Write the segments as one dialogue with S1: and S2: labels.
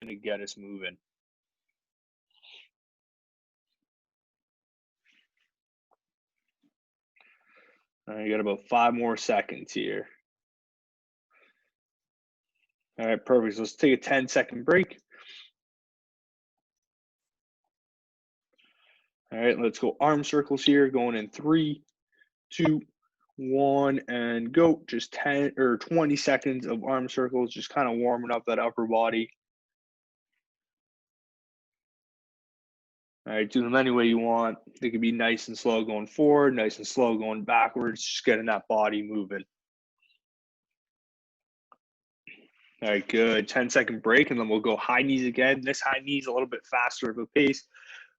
S1: to get us moving. All right, you got about 5 more seconds here. All right, perfect. So let's take a 10-second break. All right, let's go arm circles here, going in 3, 2, 1, and go. Just 10 or 20 seconds of arm circles, just kind of warming up that upper body. All right, do them any way you want. They could be nice and slow going forward, nice and slow going backwards, just getting that body moving. All right, good. 10-second break, and then we'll go high knees again. This high knee is a little bit faster of a pace.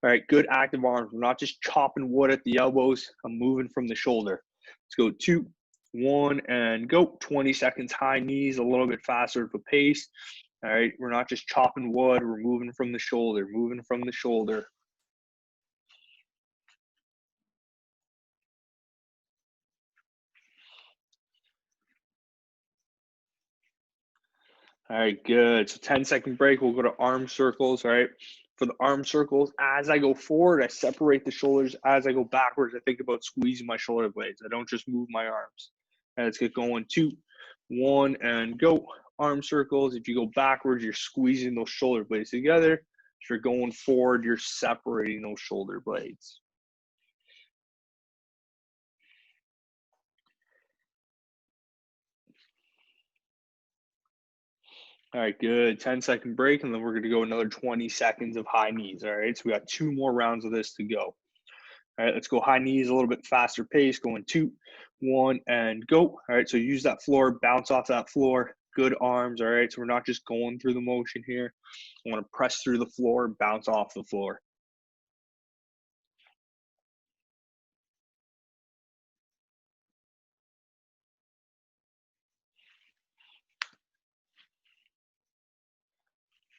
S1: All right, good active arms. We're not just chopping wood at the elbows. I'm moving from the shoulder. Let's go 2, 1, and go. 20 seconds high knees, a little bit faster of a pace. All right, we're not just chopping wood. We're moving from the shoulder, moving from the shoulder. All right, good. So 10-second break. We'll go to arm circles. All right. For the arm circles, as I go forward, I separate the shoulders. As I go backwards, I think about squeezing my shoulder blades. I don't just move my arms. And let's get going. 2, 1, and go. Arm circles. If you go backwards, you're squeezing those shoulder blades together. If you're going forward, you're separating those shoulder blades. All right, good. 10-second break, and then we're going to go another 20 seconds of high knees. All right, so we got 2 more rounds of this to go. All right, let's go high knees, a little bit faster pace, going 2, 1, and go. All right, so use that floor, bounce off that floor, good arms. All right, so we're not just going through the motion here. I want to press through the floor, bounce off the floor.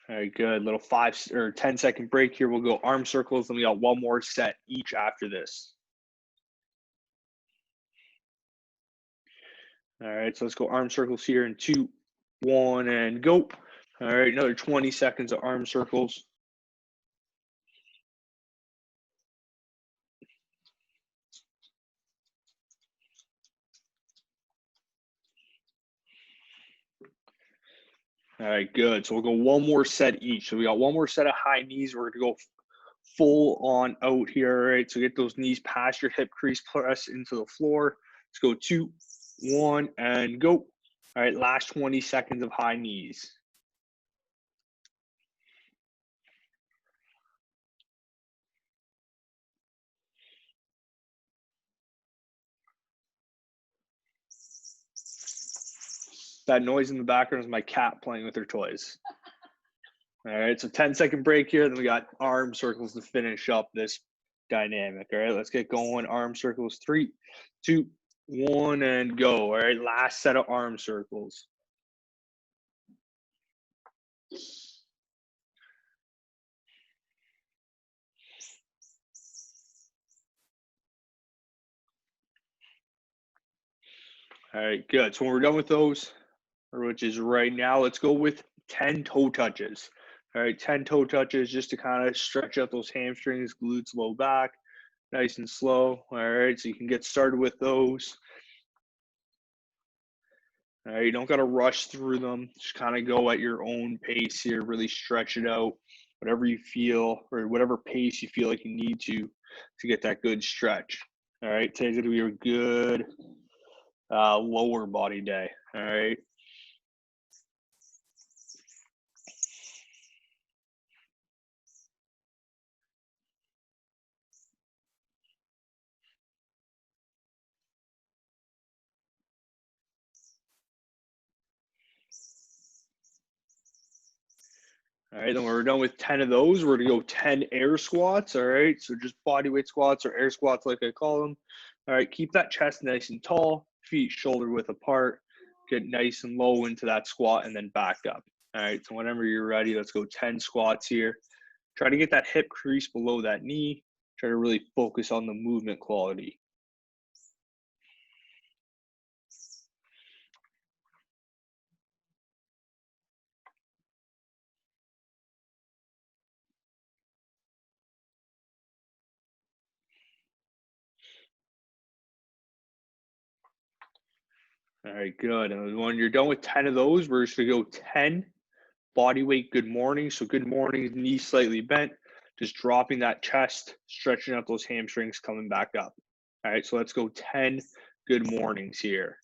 S1: All right, good. Little 5 or 10-second break here. We'll go arm circles, and we got 1 more set each after this. All right, so let's go arm circles here in 2, 1, and go. All right, another 20 seconds of arm circles. All right, good. So we'll go 1 more set each. So we got 1 more set of high knees. We're going to go full on out here. All right, so get those knees past your hip crease, press into the floor. Let's go 2, 1, and go. All right, last 20 seconds of high knees. That noise in the background is my cat playing with her toys. All right, so 10-second break here. Then we got arm circles to finish up this dynamic. All right, let's get going. Arm circles, 3, 2, 1, and go. All right, last set of arm circles. All right, good. So when we're done with those, which is right now, let's go with 10 toe touches. All right, 10 toe touches just to kind of stretch out those hamstrings, glutes, low back, nice and slow. All right, so you can get started with those. All right, you don't got to rush through them. Just kind of go at your own pace here, really stretch it out, whatever you feel, or whatever pace you feel like you need to get that good stretch. All right, today's going to be a good lower body day. All right. All right, then when we're done with 10 of those, we're gonna go 10 air squats. All right, so just body weight squats or air squats, like I call them. All right, keep that chest nice and tall, feet shoulder width apart. Get nice and low into that squat and then back up. All right, so whenever you're ready, let's go 10 squats here. Try to get that hip crease below that knee. Try to really focus on the movement quality. All right, good. And when you're done with 10 of those, we're just gonna go 10 body weight good mornings. So good mornings, knees slightly bent, just dropping that chest, stretching out those hamstrings, coming back up. All right, so let's go 10 good mornings here.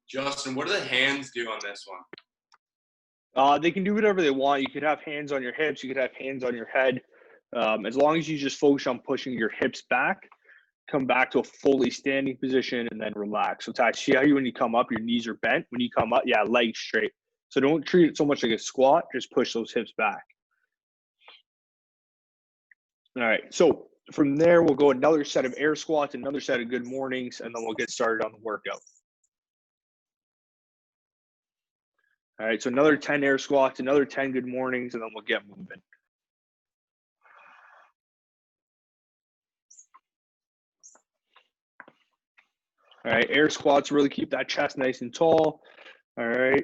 S2: Justin, what do the hands do on this one?
S1: They can do whatever they want. You could have hands on your hips. You could have hands on your head. As long as you just focus on pushing your hips back, come back to a fully standing position, and then relax. So Ty, see how when you come up, your knees are bent. When you come up, yeah, legs straight. So don't treat it so much like a squat. Just push those hips back. All right. So from there, we'll go another set of air squats, another set of good mornings, and then we'll get started on the workout. All right. So another 10 air squats, another 10 good mornings, and then we'll get moving. All right, air squats, really keep that chest nice and tall. All right.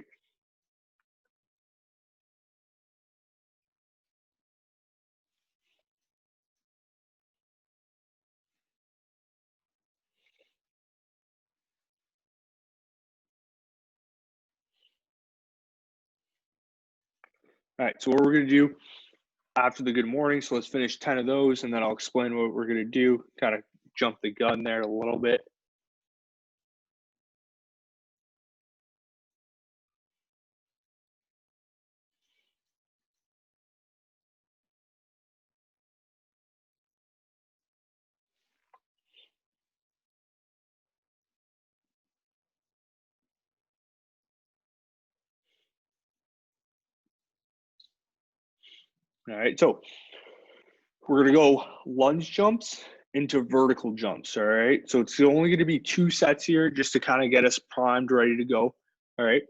S1: All right, so what we're gonna do after the good morning, so let's finish 10 of those, and then I'll explain what we're gonna do, kind of jump the gun there a little bit. All right, so we're gonna go lunge jumps into vertical jumps. All right, so it's only gonna be 2 sets here just to kind of get us primed, ready to go. All right,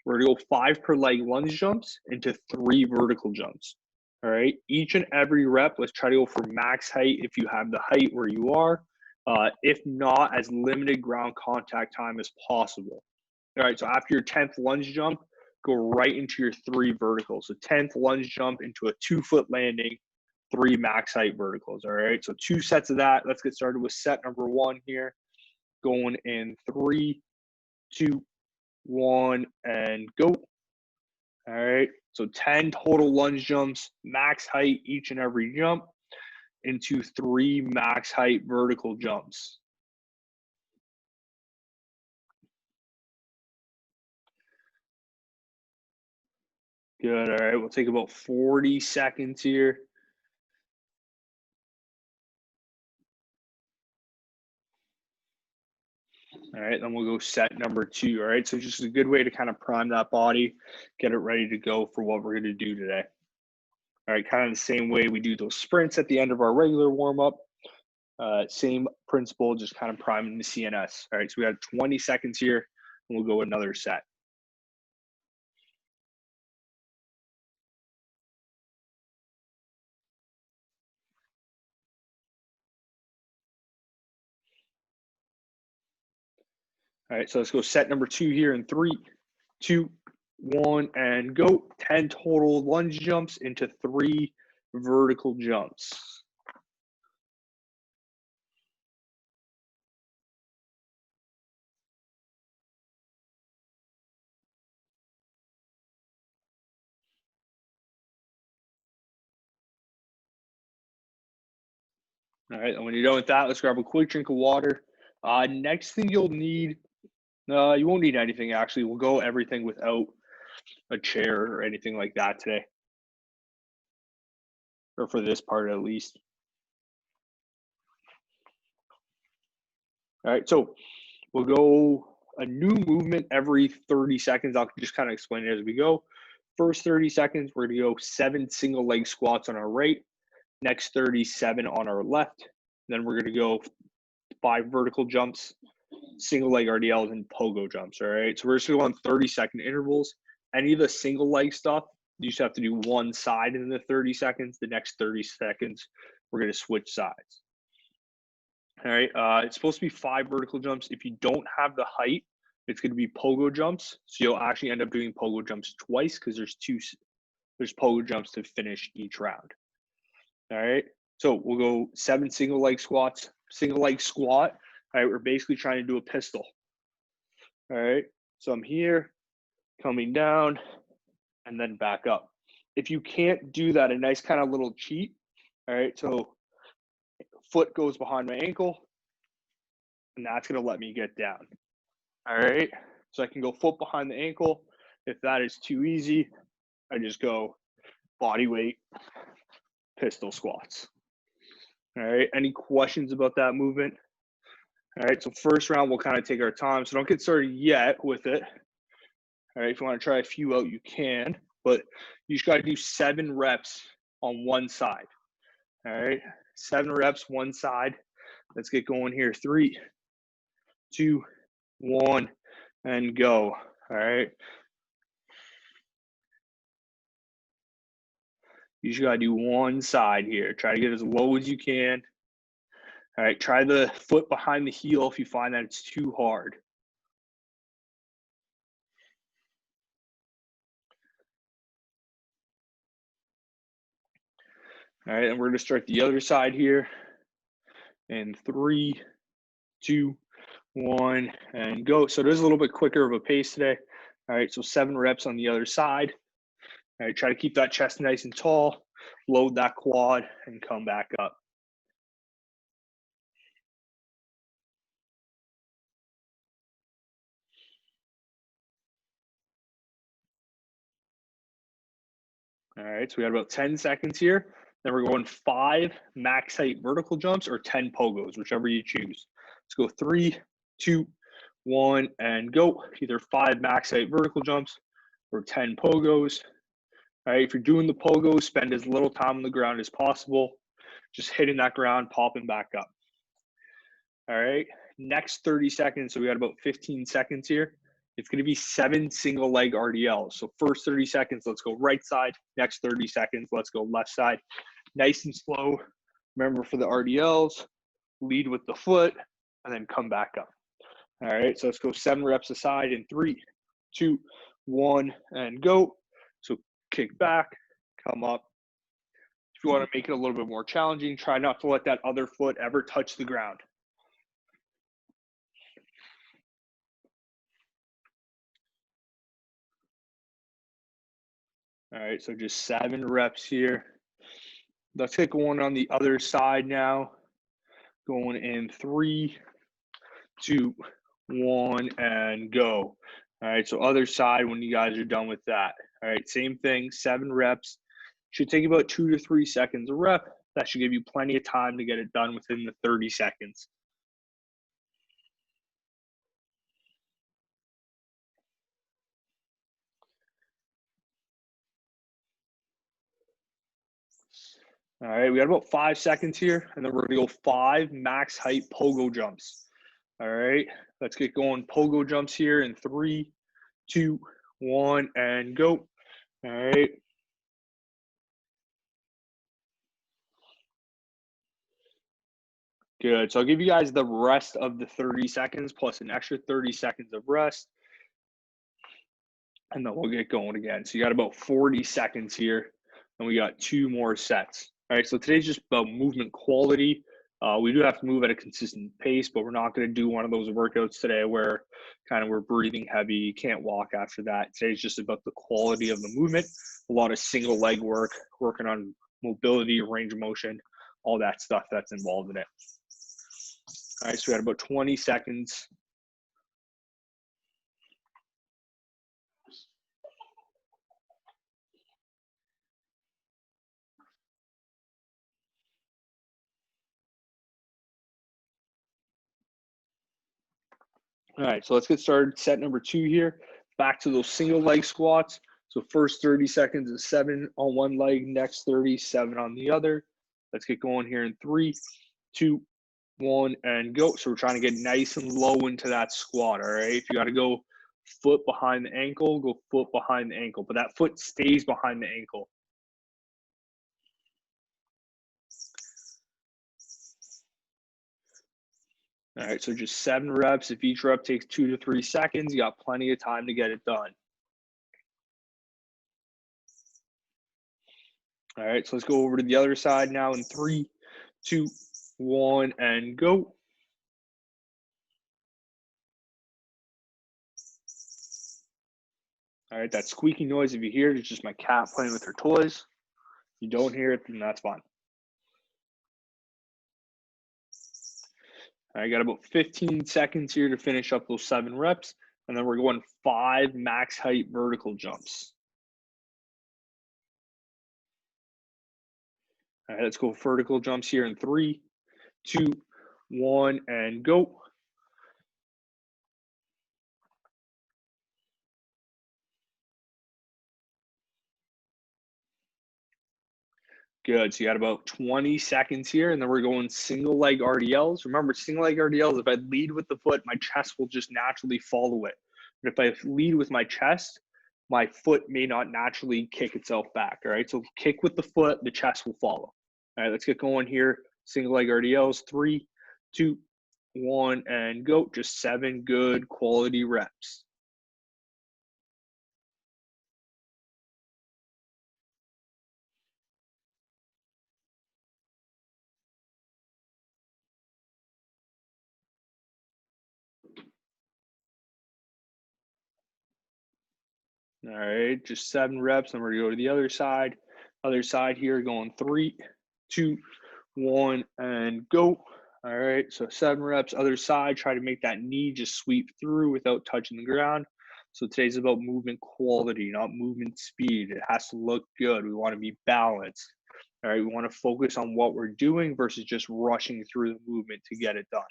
S1: we're gonna go 5 per leg lunge jumps into 3 vertical jumps. All right, each and every rep, let's try to go for max height if you have the height where you are. If not, as limited ground contact time as possible. All right, so after your 10th lunge jump, go right into your 3 verticals. So 10th lunge jump into a 2-foot landing, 3 max height verticals. All right, so 2 sets of that. Let's get started with set number 1 here. Going in 3, 2, 1, and go. All right, so 10 total lunge jumps, max height each and every jump into 3 max height vertical jumps. Good. All right, we'll take about 40 seconds here. All right, then we'll go set number 2. All right, so just a good way to kind of prime that body, get it ready to go for what we're going to do today. All right, kind of the same way we do those sprints at the end of our regular warm up. Same principle, just kind of priming the CNS. All right, so we have 20 seconds here, and we'll go another set. All right, so let's go set number 2 here in 3, 2, 1, and go. 10 total lunge jumps into 3 vertical jumps. All right, and when you're done with that, let's grab a quick drink of water. Next thing you'll need, you won't need anything actually. We'll go everything without a chair or anything like that today, or for this part at least. All right, so we'll go a new movement every 30 seconds. I'll just kind of explain it as we go. First 30 seconds, we're gonna go 7 single leg squats on our right. Next 37 on our left. Then we're gonna go 5 vertical jumps, single leg RDLs, and pogo jumps. All right, so we're just gonna go on 30-second intervals. Any of the single leg stuff, you just have to do one side in the 30 seconds. The next 30 seconds, we're gonna switch sides. All right, it's supposed to be 5 vertical jumps. If you don't have the height it's going to be pogo jumps. So you'll actually end up doing pogo jumps twice because there's pogo jumps to finish each round. All right. So we'll go 7 single leg squats, single leg squat. All right. We're basically trying to do a pistol. All right. So I'm here, coming down, and then back up. If you can't do that, a nice kind of little cheat. All right. So foot goes behind my ankle, and that's going to let me get down. All right. So I can go foot behind the ankle. If that is too easy, I just go body weight pistol squats. All right. Any questions about that movement? All right. So first round, we'll kind of take our time. So don't get started yet with it. All right. If you want to try a few out, you can, but you just got to do 7 reps on one side. All right. 7 reps, one side. Let's get going here. 3, 2, 1, and go. All right. You just got to do one side here. Try to get as low as you can. All right. Try the foot behind the heel if you find that it's too hard. All right. And we're going to start the other side here. And 3, 2, 1, and go. So there's a little bit quicker of a pace today. All right. So 7 reps on the other side. All right. Try to keep that chest nice and tall. Load that quad and come back up. All right, so we got about 10 seconds here. Then we're going 5 max height vertical jumps or 10 pogos, whichever you choose. Let's go 3, 2, 1, and go. Either 5 max height vertical jumps or 10 pogos. All right, if you're doing the pogos, spend as little time on the ground as possible. Just hitting that ground, popping back up. All right, next 30 seconds. So we got about 15 seconds here. It's going to be 7 single leg RDLs. So first 30 seconds, let's go right side. Next 30 seconds, let's go left side. Nice and slow. Remember for the RDLs, lead with the foot and then come back up. All right, so let's go 7 reps aside in 3, 2, 1, and go. So kick back, come up. If you want to make it a little bit more challenging, try not to let that other foot ever touch the ground. All right, so just 7 reps here. Let's get going on the other side now. Going in 3, 2, 1, and go. All right, so other side when you guys are done with that. All right, same thing, 7 reps. Should take about 2 to 3 seconds a rep. That should give you plenty of time to get it done within the 30 seconds. All right, we got about 5 seconds here, and then we're gonna go 5 max height pogo jumps. All right, let's get going. Pogo jumps here in 3, 2, 1, and go. All right. Good. So I'll give you guys the rest of the 30 seconds plus an extra 30 seconds of rest. And then we'll get going again. So you got about 40 seconds here, and we got 2 more sets. All right, so today's just about movement quality. We do have to move at a consistent pace, but we're not going to do one of those workouts today where kind of we're breathing heavy, you can't walk after that. Today's just about the quality of the movement, a lot of single leg work, working on mobility, range of motion, all that stuff that's involved in it. All right, so we had about 20 seconds. All right, so let's get started. Set number 2 here. Back to those single leg squats. So first 30 seconds is 7 on one leg, next 30, 7 on the other. Let's get going here in 3, 2, 1, and go. So we're trying to get nice and low into that squat, all right? If you got to go foot behind the ankle, go foot behind the ankle, but that foot stays behind the ankle. All right, so just 7 reps. If each rep takes 2 to 3 seconds, you got plenty of time to get it done. All right, so let's go over to the other side now in 3, 2, 1, and go. All right, that squeaky noise, if you hear it, it's just my cat playing with her toys. If you don't hear it, then that's fine. I got about 15 seconds here to finish up those 7 reps, and then we're going 5 max height vertical jumps. All right, let's go vertical jumps here in 3, 2, 1, and go. Good. So you got about 20 seconds here, and then we're going single leg RDLs. Remember, single leg RDLs, if I lead with the foot, my chest will just naturally follow it. But if I lead with my chest, my foot may not naturally kick itself back. All right. So kick with the foot, the chest will follow. All right, let's get going here. Single leg RDLs, 3, 2, 1, and go. Just 7 good quality reps. All right, just 7 reps, and we're gonna go to the other side. Other side here, going 3, 2, 1, and go. All right, so 7 reps. Other side, try to make that knee just sweep through without touching the ground. So today's about movement quality, not movement speed. It has to look good. We want to be balanced. All right, we want to focus on what we're doing versus just rushing through the movement to get it done.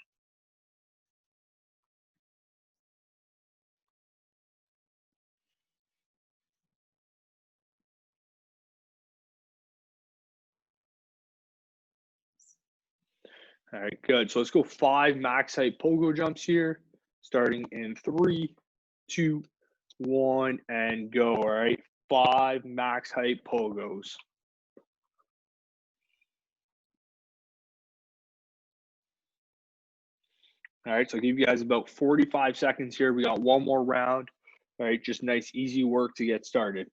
S1: All right, good. So let's go 5 max height pogo jumps here, starting in 3, 2, 1, and go. All right, 5 max height pogos. All right, so I'll give you guys about 45 seconds here. We got one more round. All right, just nice, easy work to get started.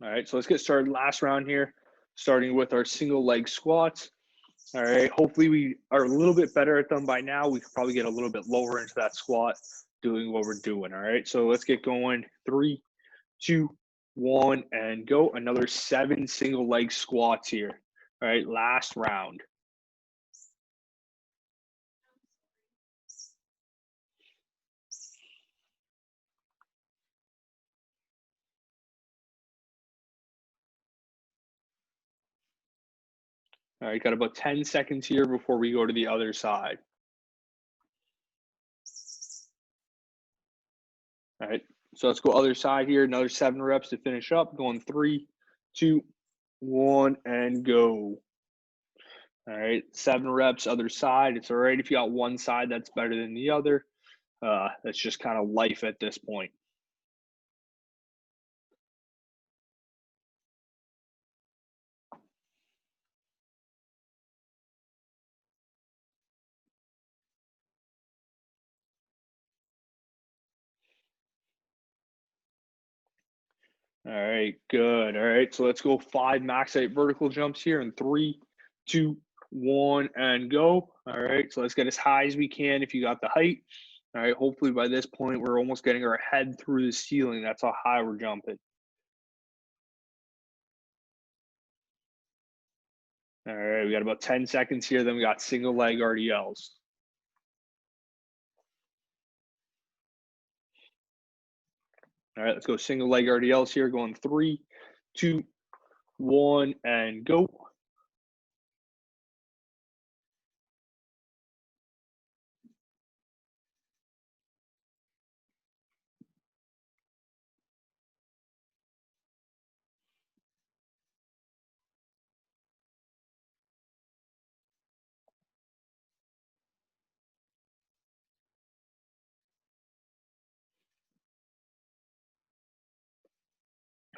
S1: All right, so let's get started. Last round here, starting with our single leg squats. All right, hopefully we are a little bit better at them by now. We could probably get a little bit lower into that squat doing what we're doing. All right, so let's get going. 3, 2, 1, and go. Another 7 single leg squats here. All right, last round. All right, got about 10 seconds here before we go to the other side. All right, so let's go other side here. Another 7 reps to finish up. Going 3, 2, 1, and go. All right, 7 reps, other side. It's all right if you got one side that's better than the other. That's just kind of life at this point. All right, good. All right, so let's go 5 max height vertical jumps here in 3, 2, 1, and go. All right, so let's get as high as we can if you got the height. All right, hopefully by this point we're almost getting our head through the ceiling. That's how high we're jumping. All right, we got about 10 seconds here. Then we got single leg RDLs. All right, let's go single leg RDLs here. Going 3, 2, 1, and go.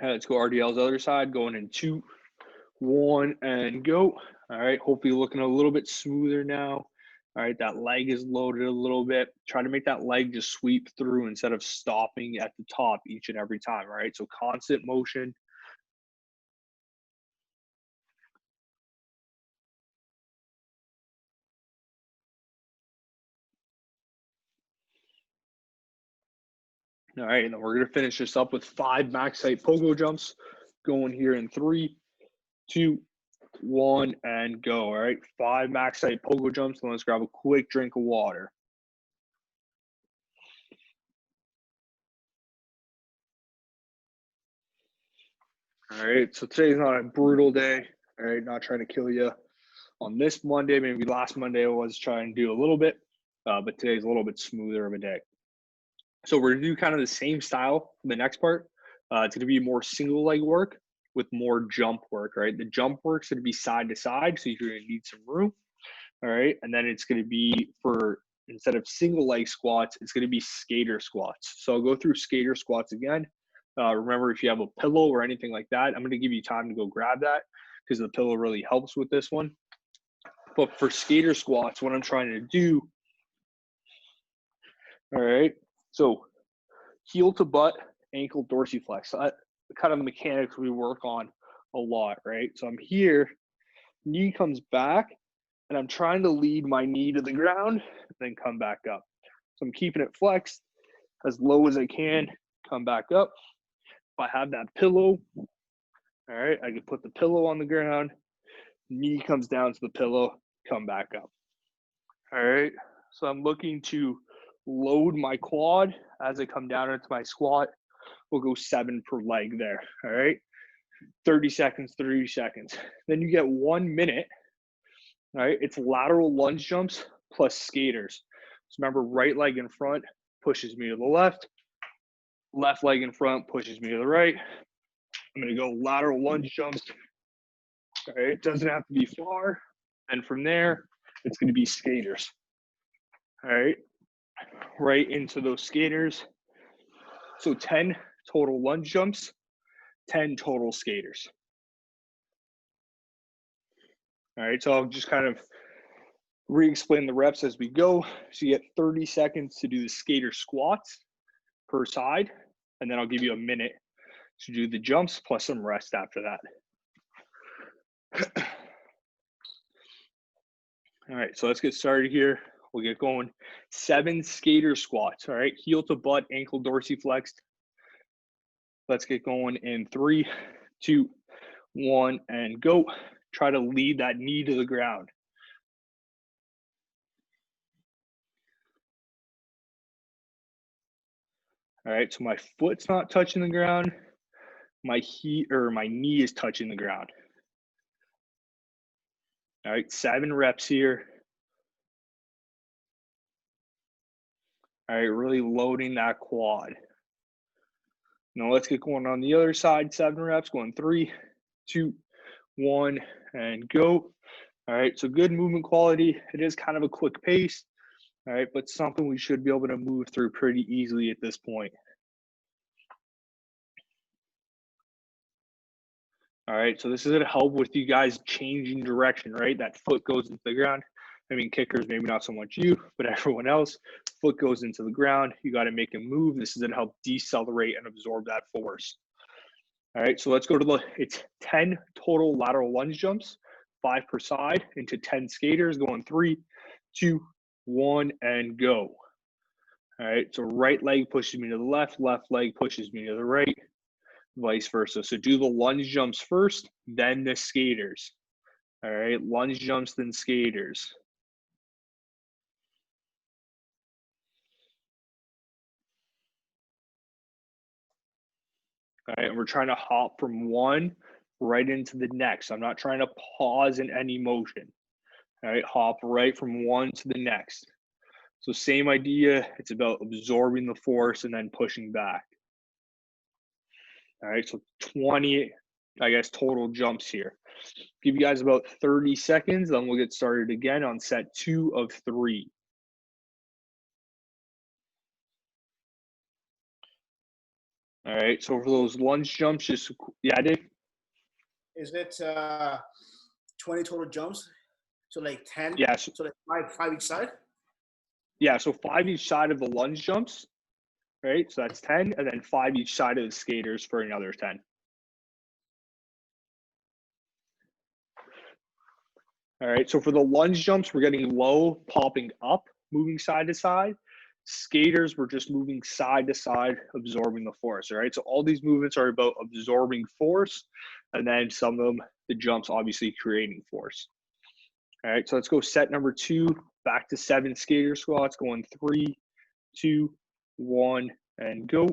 S1: Let's go RDL's other side, going in 2, 1, and go. All right, hopefully looking a little bit smoother now. All right, that leg is loaded a little bit. Try to make that leg just sweep through instead of stopping at the top each and every time. All right, so constant motion. All right, and then we're gonna finish this up with 5 max height pogo jumps. Going here in 3, 2, 1, and go. All right, 5 max height pogo jumps. And let's grab a quick drink of water. All right, so today's not a brutal day. All right, not trying to kill you on this Monday. Maybe last Monday I was trying to do a little bit, but today's a little bit smoother of a day. So we're gonna do kind of the same style for the next part. It's gonna be more single leg work with more jump work, right? The jump work's gonna be side to side, so you're gonna need some room, all right? And then it's gonna be for, instead of single leg squats, it's gonna be skater squats. So I'll go through skater squats again. Remember, if you have a pillow or anything like that, I'm gonna give you time to go grab that because the pillow really helps with this one. But for skater squats, what I'm trying to do, all right, so heel to butt, ankle dorsiflex. Kind of the mechanics we work on a lot, right? So I'm here, knee comes back, and I'm trying to lead my knee to the ground, then come back up. So I'm keeping it flexed as low as I can, come back up. If I have that pillow, all right, I can put the pillow on the ground, knee comes down to the pillow, come back up. All right, so I'm looking to load my quad as I come down into my squat. We'll go 7 per leg there, all right? 30 seconds, 30 seconds. Then you get 1 minute, all right? It's lateral lunge jumps plus skaters. So remember, right leg in front pushes me to the left leg in front pushes me to the right. I'm gonna go lateral lunge jumps, all right? It doesn't have to be far. And from there, it's gonna be skaters, all right? Right into those skaters. So 10 total lunge jumps, 10 total skaters. All right, so I'll just kind of re-explain the reps as we go. So you get 30 seconds to do the skater squats per side, and then I'll give you a minute to do the jumps plus some rest after that. All right, so let's get started here. We'll get going. 7 skater squats, all right? Heel to butt, ankle dorsiflexed. Let's get going in 3, 2, 1, and go. Try to lead that knee to the ground. All right, so my foot's not touching the ground. My knee is touching the ground. All right, 7 reps here. All right, really loading that quad. Now let's get going on the other side. 7 reps, going 3, 2, 1, and go. All right, so good movement quality. It is kind of a quick pace, all right, but something we should be able to move through pretty easily at this point. All right, so this is gonna help with you guys changing direction, right? That foot goes into the ground. I mean, kickers, maybe not so much you, but everyone else, foot goes into the ground. You got to make a move. This is gonna help decelerate and absorb that force. All right, so let's go to it's 10 total lateral lunge jumps, 5 per side into 10 skaters, going 3, 2, 1, and go. All right, so right leg pushes me to the left leg pushes me to the right, vice versa. So do the lunge jumps first, then the skaters. All right, lunge jumps, then skaters. All right, and we're trying to hop from one right into the next. I'm not trying to pause in any motion. All right, hop right from one to the next. So same idea, it's about absorbing the force and then pushing back. All right, so 20, I guess, total jumps here. Give you guys about 30 seconds, then we'll get started again on set 2 of 3. All right. So for those lunge jumps, just yeah, Dave.
S3: Is it 20 total jumps? So like 10?
S1: Yes.
S3: So like five each side?
S1: Yeah. So 5 each side of the lunge jumps. Right. So that's 10, and then 5 each side of the skaters for another 10. All right. So for the lunge jumps, we're getting low, popping up, moving side to side. Skaters, we're just moving side to side, absorbing the force. All right. So all these movements are about absorbing force, and then some of them, the jumps, obviously creating force. All right. So let's go set number 2, back to 7 skater squats, going 3, 2, 1, and go.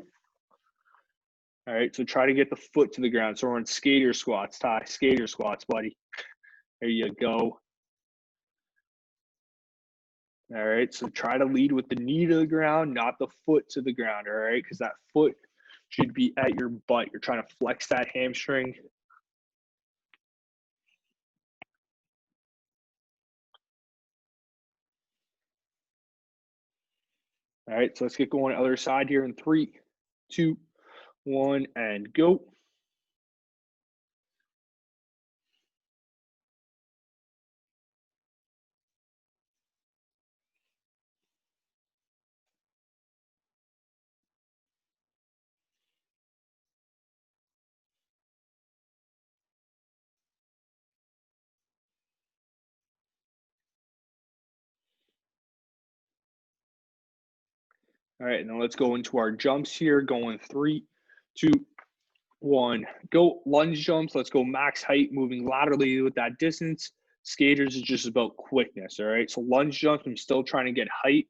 S1: All right. So try to get the foot to the ground. So we're on skater squats, Ty. Skater squats, buddy. There you go. All right, so try to lead with the knee to the ground, not the foot to the ground, all right? Because that foot should be at your butt. You're trying to flex that hamstring. All right, so let's get going other side here in 3, 2, 1, and go. All right, and then let's go into our jumps here, going 3, 2, 1, go. Lunge jumps, let's go max height, moving laterally with that distance. Skaters is just about quickness, all right? So lunge jumps, I'm still trying to get height.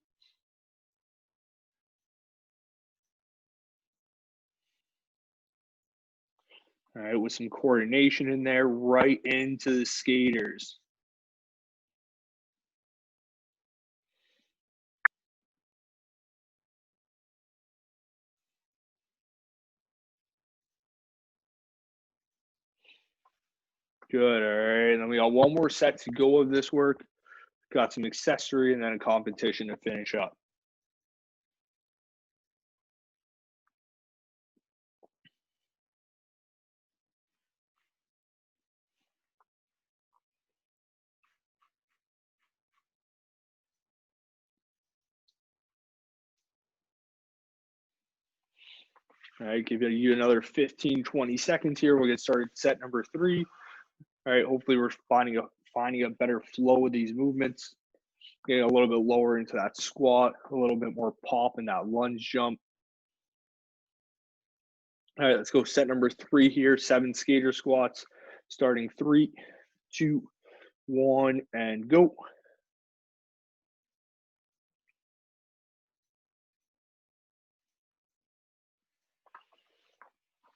S1: All right, with some coordination in there, right into the skaters. Good, all right. And then we got one more set to go of this work. Got some accessory and then a competition to finish up. All right, give you another 15, 20 seconds here. We'll get started set number 3. All right, hopefully we're finding a better flow of these movements. Getting a little bit lower into that squat, a little bit more pop in that lunge jump. All right, let's go set number 3 here, 7 skater squats, starting 3, 2, 1, and go.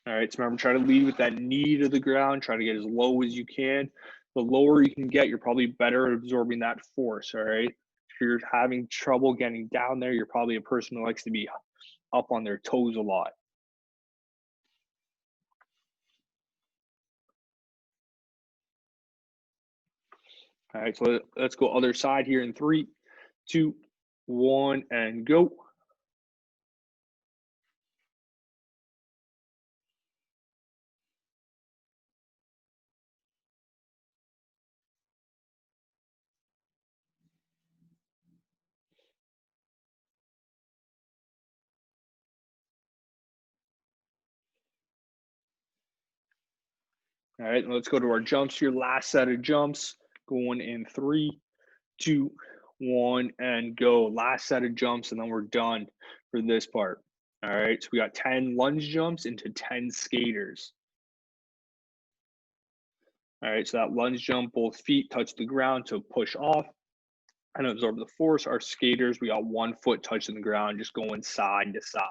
S1: All right, so remember, try to lead with that knee to the ground. Try to get as low as you can. The lower you can get, you're probably better at absorbing that force, all right? If you're having trouble getting down there, you're probably a person who likes to be up on their toes a lot. All right, so let's go other side here in 3, 2, 1, and go. All right, let's go to our jumps here. Last set of jumps going in 3, 2, 1, and go. Last set of jumps, and then we're done for this part. All right, so we got 10 lunge jumps into 10 skaters. All right, so that lunge jump, both feet touch the ground to push off and absorb the force. Our skaters, we got 1 foot touching the ground, just going side to side.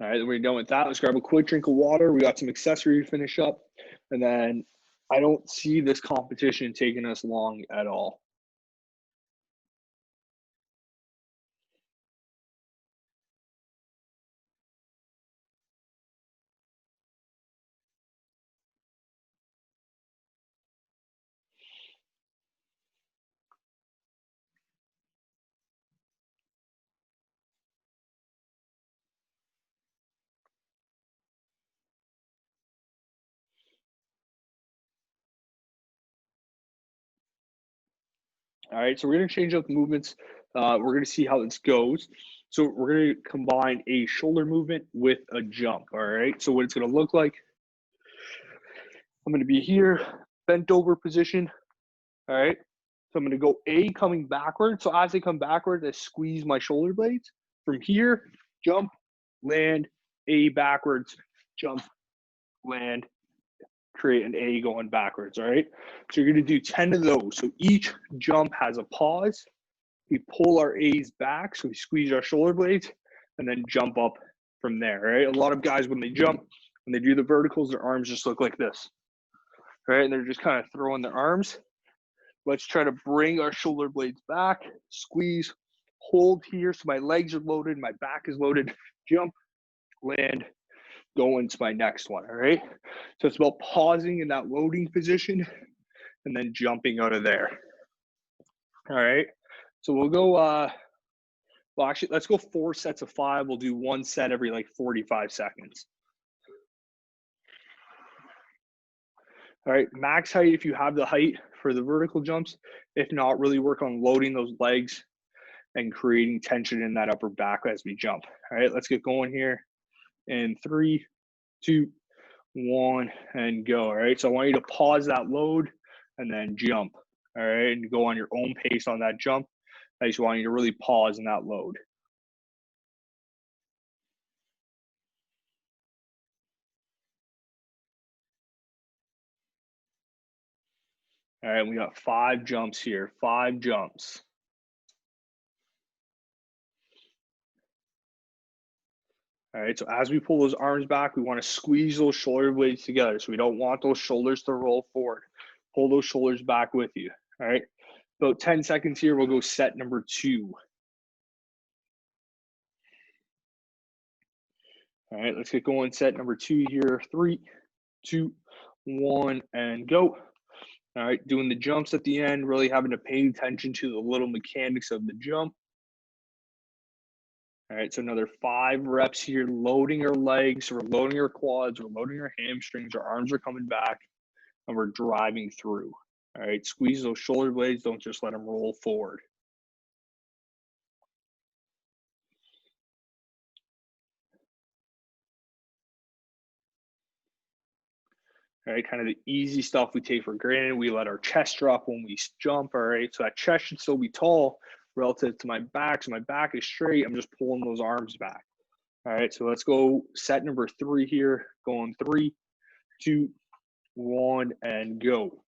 S1: All right, then we're done with that. Let's grab a quick drink of water. We got some accessory to finish up. And then I don't see this competition taking us long at all. All right, so we're going to change up the movements. We're going to see how this goes. So we're going to combine a shoulder movement with a jump. All right, so what it's going to look like, I'm going to be here, bent over position. All right, so I'm going to go A coming backwards. So as I come backwards, I squeeze my shoulder blades. From here, jump, land, A backwards, jump, land, create an A going backwards. All right, so you're going to do 10 of those. So each jump has a pause. We pull our A's back, so we squeeze our shoulder blades and then jump up from there, right? A lot of guys, when they jump, when they do the verticals, their arms just look like this, right? And they're just kind of throwing their arms. Let's try to bring our shoulder blades back, squeeze, hold here. So my legs are loaded, my back is loaded, jump, land, go into my next one, all right? So it's about pausing in that loading position and then jumping out of there. All right, so we'll go, well, actually, let's go 4 sets of 5. We'll do 1 set every like 45 seconds. All right, max height if you have the height for the vertical jumps. If not, really work on loading those legs and creating tension in that upper back as we jump. All right, let's get going here. In 3, 2, 1, and go. All right, so I want you to pause that load and then jump. All right, and go on your own pace on that jump. I just want you to really pause in that load. All right, we got 5 jumps here, 5 jumps. All right, so as we pull those arms back, we want to squeeze those shoulder blades together. So we don't want those shoulders to roll forward. Pull those shoulders back with you. All right, about 10 seconds here, we'll go set number 2. All right, let's get going. Set number 2 here. 3, 2, 1, and go. All right, doing the jumps at the end, really having to pay attention to the little mechanics of the jump. All right, so another 5 reps here, loading our legs, we're loading our quads, we're loading our hamstrings, our arms are coming back, and we're driving through. All right, squeeze those shoulder blades, don't just let them roll forward. All right, kind of the easy stuff we take for granted. We let our chest drop when we jump. All right, so that chest should still be tall relative to my back. So my back is straight. I'm just pulling those arms back. All right, so let's go set number 3 here. Going 3, 2, 1, and go.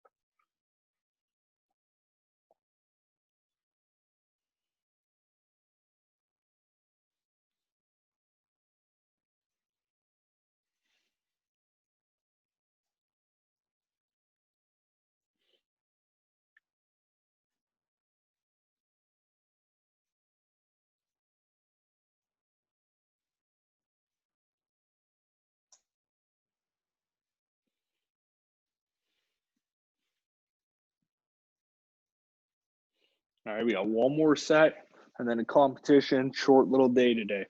S1: All right, we got 1 more set and then a competition, short little day today.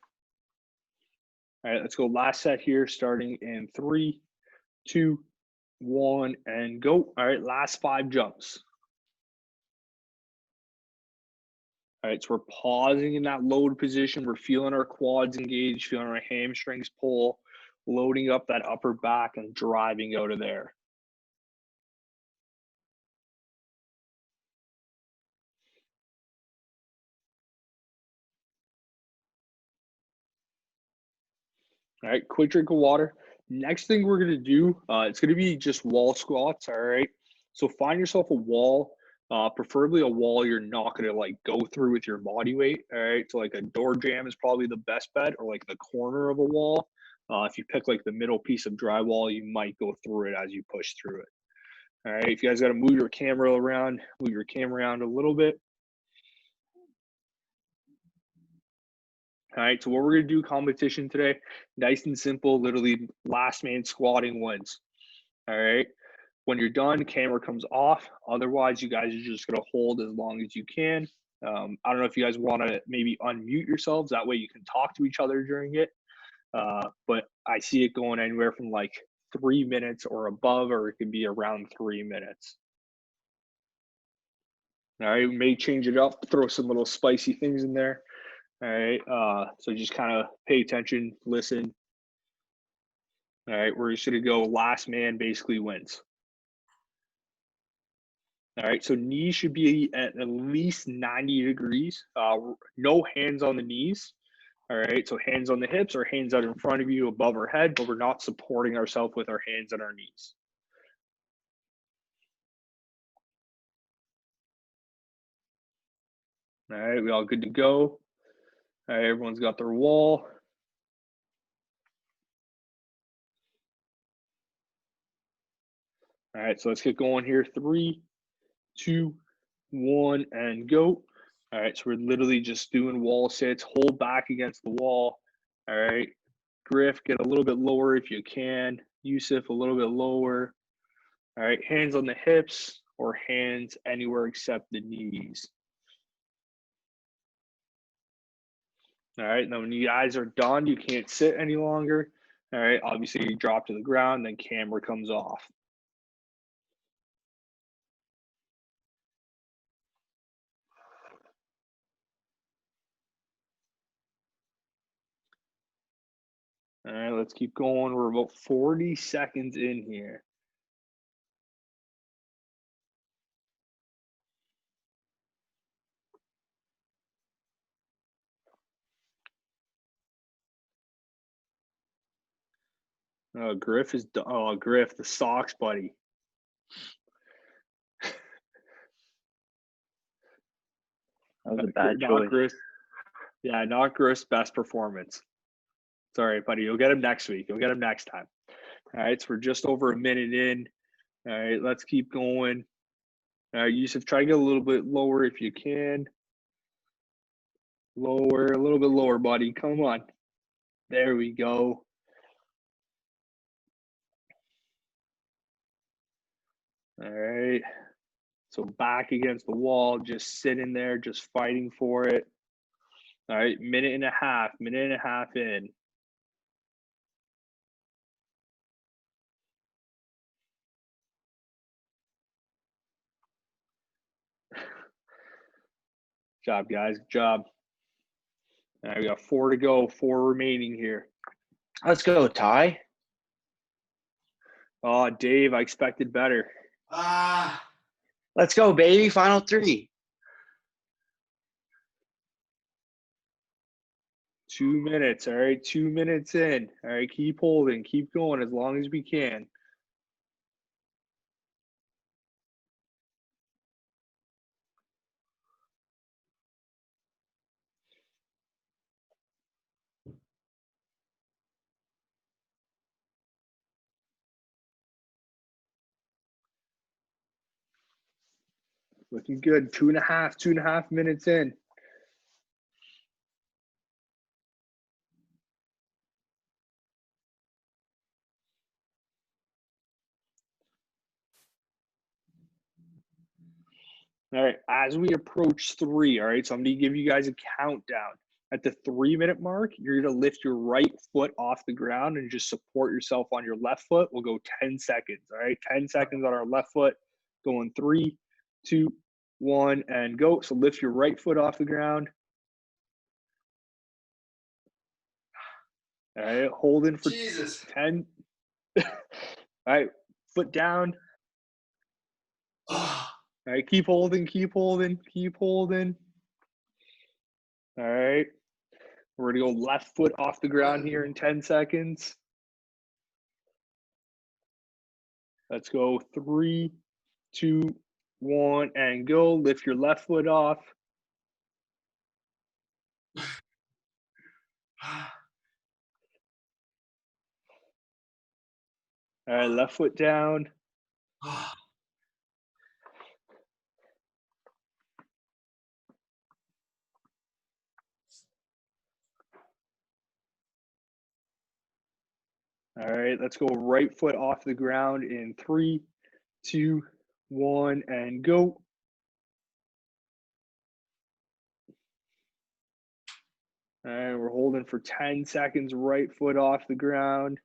S1: All right, let's go last set here, starting in 3, 2, 1, and go. All right, last 5 jumps. All right, so we're pausing in that load position. We're feeling our quads engaged, feeling our hamstrings pull, loading up that upper back and driving out of there. All right, quick drink of water. Next thing we're gonna do, it's gonna be just wall squats. All right, so find yourself a wall, preferably a wall you're not gonna like go through with your body weight. All right, so like a door jamb is probably the best bet, or like the corner of a wall. If you pick like the middle piece of drywall, you might go through it as you push through it. All right, if you guys got to move your camera around, move your camera around a little bit. All right, so what we're gonna do competition today, nice and simple, literally last man squatting wins. All right, when you're done, camera comes off. Otherwise, you guys are just gonna hold as long as you can. I don't know if you guys want to maybe unmute yourselves. That way you can talk to each other during it. But I see it going anywhere from like 3 minutes or above, or it could be around 3 minutes. All right, we may change it up, throw some little spicy things in there. All right, so just kind of pay attention, listen. All right, we're just gonna go last man basically wins. All right, so knees should be at least 90 degrees. No hands on the knees. All right, so hands on the hips or hands out in front of you above our head, but we're not supporting ourselves with our hands on our knees. All right, we all good to go. All right, everyone's got their wall. All right, so let's get going here. 3, 2, 1, and go. All right, so we're literally just doing wall sits. Hold back against the wall. All right, Griff, get a little bit lower if you can. Yusuf, a little bit lower. All right, hands on the hips or hands anywhere except the knees. All right, now when you guys are done, you can't sit any longer. All right, obviously you drop to the ground, then camera comes off. All right, let's keep going. We're about 40 seconds in here. Griff is, Griff, the socks, buddy.
S4: That was a bad choice.
S1: Griff. Yeah, not Griff's best performance. Sorry, buddy. You'll get him next week. You'll get him next time. All right, so we're just over a minute in. All right, let's keep going. All right, Yusuf, try to get a little bit lower if you can. Lower, a little bit lower, buddy. Come on. There we go. All right. So back against the wall, just sitting there, just fighting for it. All right, minute and a half in. Good job, guys. Good job. All right, we got 4 to go, 4 remaining here.
S4: Let's go, Ty.
S1: Oh, Dave, I expected better.
S4: Let's go, baby. Final 3.
S1: 2 minutes. All right, 2 minutes in. All right, keep holding, keep going as long as we can. Looking good. 2.5 minutes in. All right, as we approach 3, all right, so I'm going to give you guys a countdown. At the 3-minute mark, you're going to lift your right foot off the ground and just support yourself on your left foot. We'll go 10 seconds, all right? 10 seconds on our left foot. Going 3, 2, 1, and go. So lift your right foot off the ground. All right, holding for
S2: Jesus.
S1: 10. All right, foot down.
S2: Oh,
S1: All right, keep holding, keep holding, keep holding. All right, we're gonna go left foot off the ground here in 10 seconds. Let's go 3, 2, 1, and go. Lift your left foot off. All right, left foot down. All right, let's go right foot off the ground in 3, 2, 1, and go. All right, we're holding for 10 seconds, right foot off the ground.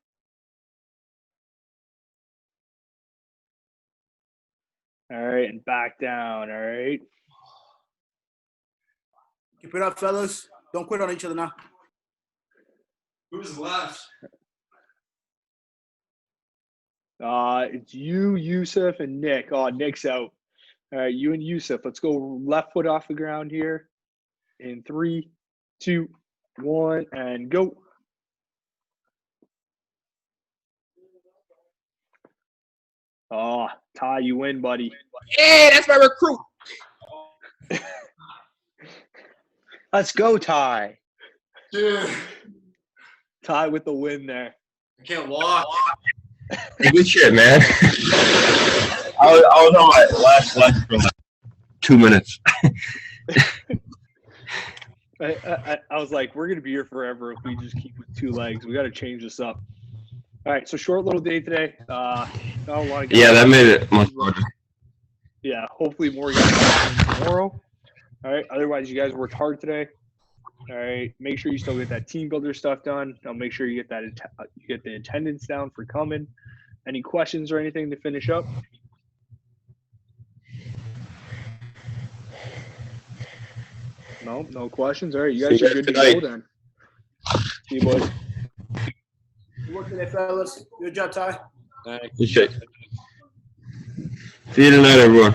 S1: All right, and back down, all right?
S3: Keep it up, fellas. Don't quit on each other now.
S2: Who's left?
S1: It's you, Yusuf, and Nick. Oh, Nick's out. All right, you and Yusuf. Let's go left foot off the ground here. In 3, 2, 1, and go. Oh, Ty, you win, buddy.
S5: Yeah, that's my recruit.
S4: Let's go, Ty.
S2: Dude,
S1: Ty with the win there.
S2: I can't walk.
S5: Hey, good shit, man. I was on my last leg for like 2 minutes.
S1: I was like, we're gonna be here forever if we just keep with 2 legs. We got to change this up. All right, so short little day today. Not a lot of
S5: Yeah, that made it much harder.
S1: Yeah, hopefully more guys tomorrow. All right. Otherwise, you guys worked hard today. All right. Make sure you still get that team builder stuff done. I'll make sure you get that you get the attendance down for coming. Any questions or anything to finish up? No questions. All right, you guys
S5: See you
S1: are good to
S5: tonight.
S1: go then. See you, boys.
S3: Good work today, fellas. Good job, Ty.
S5: Good shit. See you tonight, everyone.